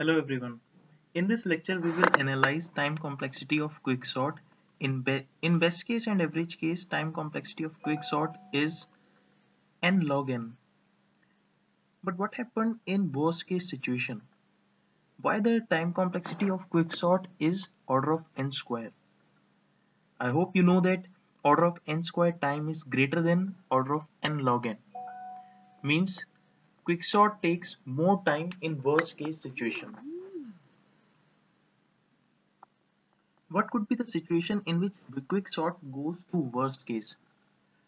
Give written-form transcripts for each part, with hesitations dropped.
Hello everyone. In this lecture we will analyze time complexity of quicksort. In best case and average case, time complexity of quicksort is n log n. But what happened in worst case situation? Why the time complexity of quicksort is order of n square? I hope you know that order of n square time is greater than order of n log n. Means quicksort takes more time in worst case situation. What could be the situation in which the quicksort goes to worst case?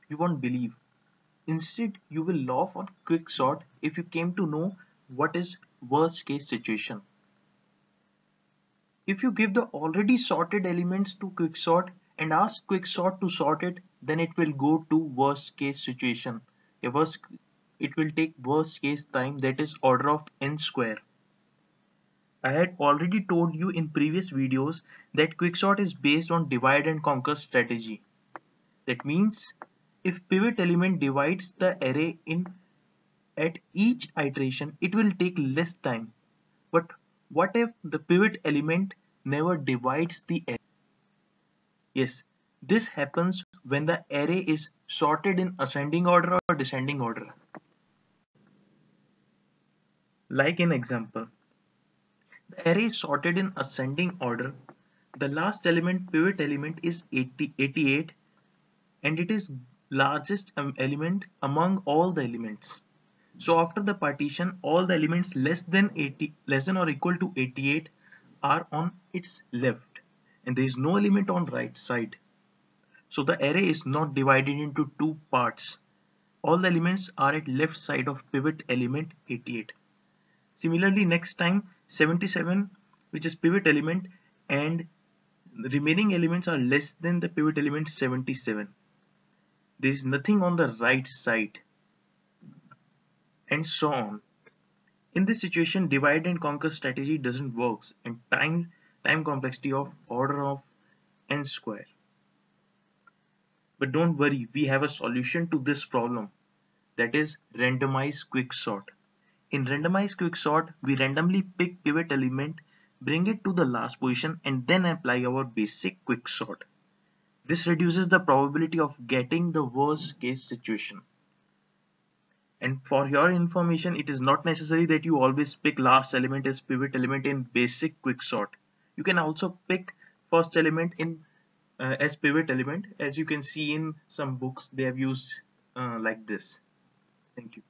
You won't believe. Instead, you will laugh on quicksort if you came to know what is worst case situation. If you give the already sorted elements to quicksort and ask quicksort to sort it, then it will go to worst case situation. It will take worst case time, that is order of n square. I had already told you in previous videos that quicksort is based on divide and conquer strategy. That means if pivot element divides the array in at each iteration, it will take less time. But what if the pivot element never divides the array? Yes, this happens when the array is sorted in ascending order or descending order. Like in example, the array is sorted in ascending order. The last element, pivot element, is 88, and it is largest element among all the elements. So after the partition, all the elements less than or equal to 88 are on its left, and there is no element on right side. So the array is not divided into two parts. All the elements are at left side of pivot element 88. Similarly, next time 77, which is pivot element, and the remaining elements are less than the pivot element 77. There is nothing on the right side, and so on. In this situation, divide and conquer strategy doesn't work, and time complexity of order of n square. But don't worry, we have a solution to this problem, that is randomized quicksort. In randomized quicksort, we randomly pick pivot element, bring it to the last position, and then apply our basic quicksort. This reduces the probability of getting the worst case situation. And for your information, it is not necessary that you always pick last element as pivot element in basic quicksort. You can also pick first element in as pivot element, as you can see in some books they have used like this. Thank you.